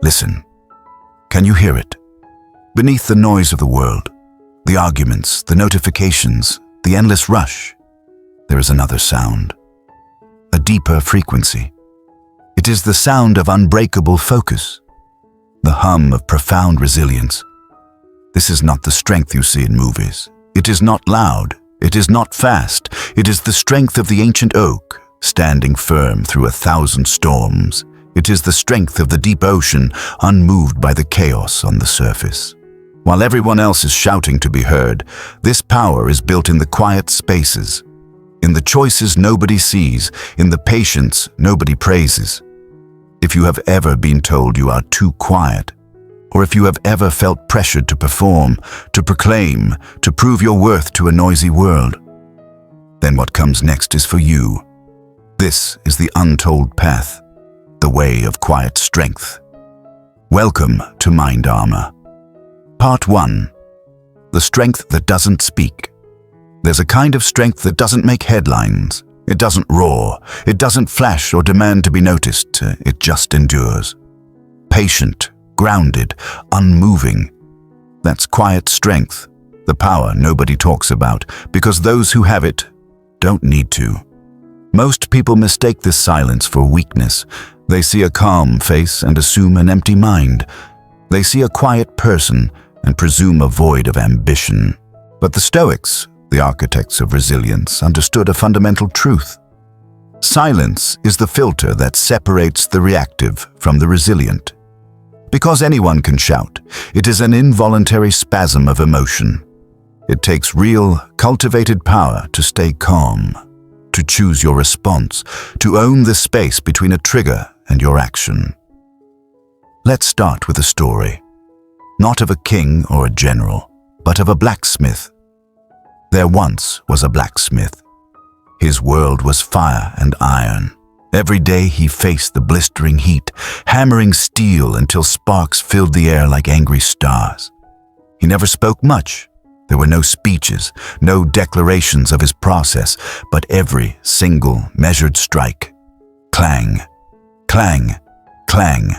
Listen. Can you hear it? Beneath the noise of the world, the arguments, the notifications, the endless rush, there is another sound, a deeper frequency. It is the sound of unbreakable focus, the hum of profound resilience. This is not the strength you see in movies. It is not loud. It is not fast. It is the strength of the ancient oak, standing firm through 1,000 storms. It is the strength of the deep ocean, unmoved by the chaos on the surface. While everyone else is shouting to be heard, this power is built in the quiet spaces, in the choices nobody sees, in the patience nobody praises. If you have ever been told you are too quiet, or if you have ever felt pressured to perform, to proclaim, to prove your worth to a noisy world, then what comes next is for you. This is the untold path, the way of quiet strength. Welcome to Mind Armor. Part 1. The strength that doesn't speak. There's a kind of strength that doesn't make headlines. It doesn't roar. It doesn't flash or demand to be noticed. It just endures. Patient, grounded, unmoving. That's quiet strength, the power nobody talks about, because those who have it don't need to. Most people mistake this silence for weakness. They see a calm face and assume an empty mind. They see a quiet person and presume a void of ambition. But the Stoics, the architects of resilience, understood a fundamental truth. Silence is the filter that separates the reactive from the resilient. Because anyone can shout, it is an involuntary spasm of emotion. It takes real, cultivated power to stay calm, to choose your response, to own the space between a trigger and your action. Let's start with a story, not of a king or a general, but of a blacksmith. There once was a blacksmith. His world was fire and iron. Every day he faced the blistering heat, hammering steel until sparks filled the air like angry stars. He never spoke much. There were no speeches, no declarations of his process, but every single measured strike, clang, clang, clang,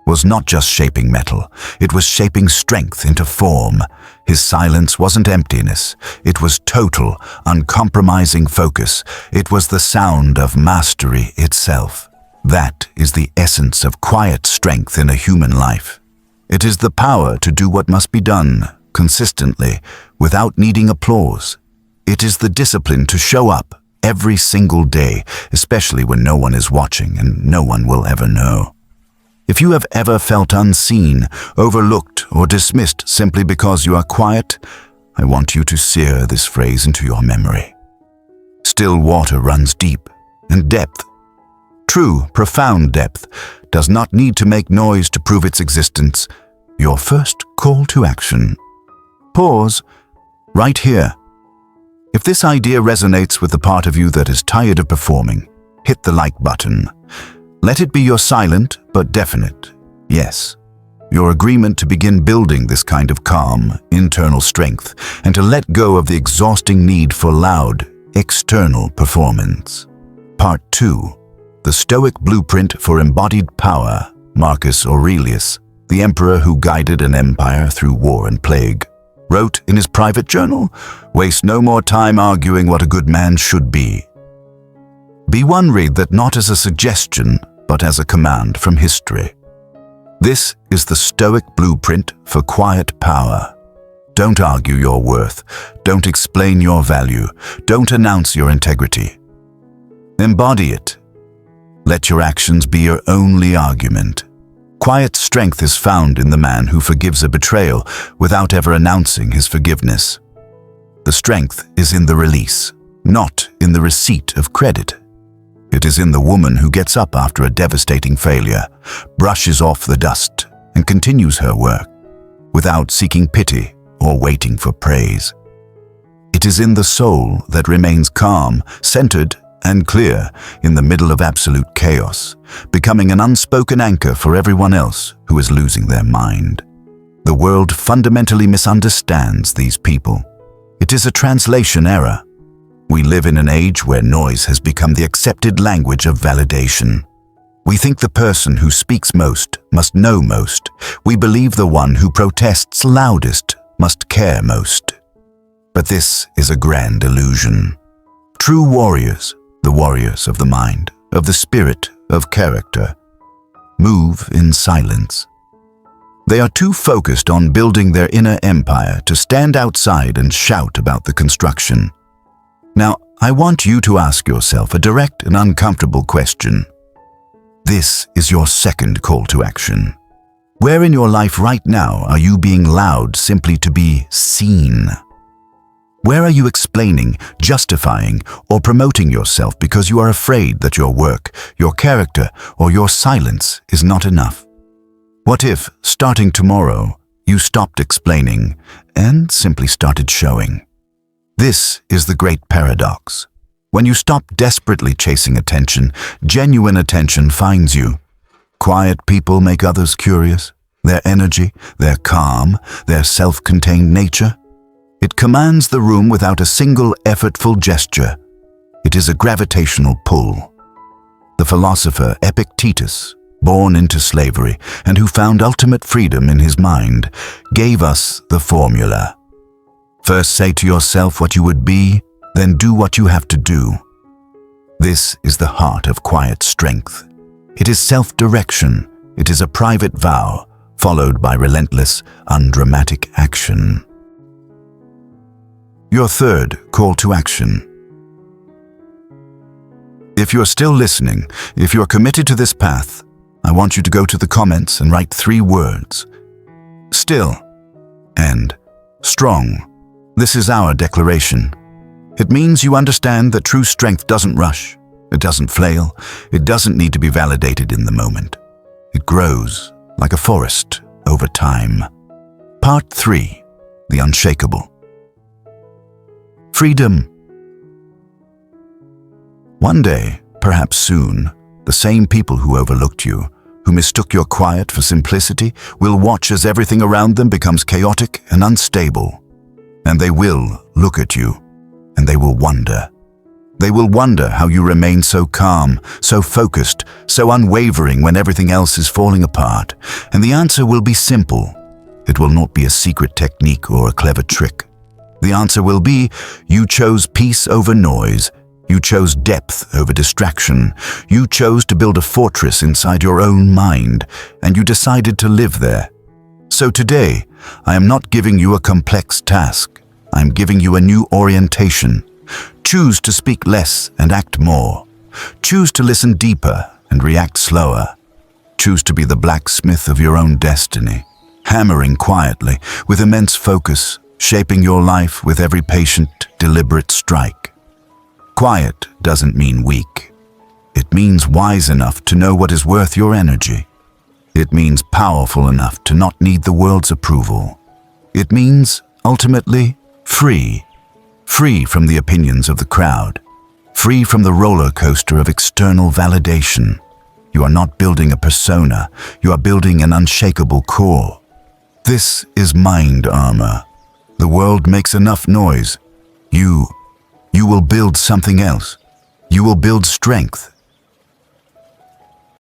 was not just shaping metal, it was shaping strength into form. His silence wasn't emptiness, it was total, uncompromising focus. It was the sound of mastery itself. That is the essence of quiet strength in a human life. It is the power to do what must be done, consistently, without needing applause. It is the discipline to show up every single day, especially when no one is watching and no one will ever know. If you have ever felt unseen, overlooked, or dismissed simply because you are quiet, I want you to sear this phrase into your memory. Still water runs deep, and depth, true, profound depth, does not need to make noise to prove its existence. Your first call to action. Pause, right here. If this idea resonates with the part of you that is tired of performing, hit the like button. Let it be your silent but definite yes, your agreement to begin building this kind of calm, internal strength, and to let go of the exhausting need for loud, external performance. Part 2. The Stoic Blueprint for Embodied Power. Marcus Aurelius, the emperor who guided an empire through war and plague, wrote in his private journal, "Waste no more time arguing what a good man should be." Be one read that not as a suggestion, but as a command from history. This is the Stoic blueprint for quiet power. Don't argue your worth. Don't explain your value. Don't announce your integrity. Embody it. Let your actions be your only argument. Quiet strength is found in the man who forgives a betrayal without ever announcing his forgiveness. The strength is in the release, not in the receipt of credit. It is in the woman who gets up after a devastating failure, brushes off the dust, and continues her work, without seeking pity or waiting for praise. It is in the soul that remains calm, centered, and clear in the middle of absolute chaos, becoming an unspoken anchor for everyone else who is losing their mind. The world fundamentally misunderstands these people. It is a translation error. We live in an age where noise has become the accepted language of validation. We think the person who speaks most must know most. We believe the one who protests loudest must care most. But this is a grand illusion. True warriors, the warriors of the mind, of the spirit, of character, move in silence. They are too focused on building their inner empire to stand outside and shout about the construction. Now, I want you to ask yourself a direct and uncomfortable question. This is your second call to action. Where in your life right now are you being loud simply to be seen? Where are you explaining, justifying, or promoting yourself because you are afraid that your work, your character, or your silence is not enough? What if, starting tomorrow, you stopped explaining and simply started showing? This is the great paradox. When you stop desperately chasing attention, genuine attention finds you. Quiet people make others curious. Their energy, their calm, their self-contained nature. It commands the room without a single effortful gesture. It is a gravitational pull. The philosopher Epictetus, born into slavery and who found ultimate freedom in his mind, gave us the formula. First say to yourself what you would be, then do what you have to do. This is the heart of quiet strength. It is self-direction. It is a private vow, followed by relentless, undramatic action. Your third call to action. If you're still listening, if you're committed to this path, I want you to go to the comments and write 3 words. Still and strong. This is our declaration. It means you understand that true strength doesn't rush. It doesn't flail. It doesn't need to be validated in the moment. It grows like a forest over time. Part 3. The unshakable. Freedom. One day, perhaps soon, the same people who overlooked you, who mistook your quiet for simplicity, will watch as everything around them becomes chaotic and unstable. And they will look at you, and they will wonder. They will wonder how you remain so calm, so focused, so unwavering when everything else is falling apart. And the answer will be simple. It will not be a secret technique or a clever trick. The answer will be, you chose peace over noise. You chose depth over distraction. You chose to build a fortress inside your own mind, and you decided to live there. So today, I am not giving you a complex task. I am giving you a new orientation. Choose to speak less and act more. Choose to listen deeper and react slower. Choose to be the blacksmith of your own destiny, hammering quietly with immense focus, shaping your life with every patient, deliberate strike. Quiet doesn't mean weak. It means wise enough to know what is worth your energy. It means powerful enough to not need the world's approval. It means, ultimately, free. Free from the opinions of the crowd. Free from the roller coaster of external validation. You are not building a persona. You are building an unshakable core. This is mind armor. The world makes enough noise. You will build something else. You will build strength,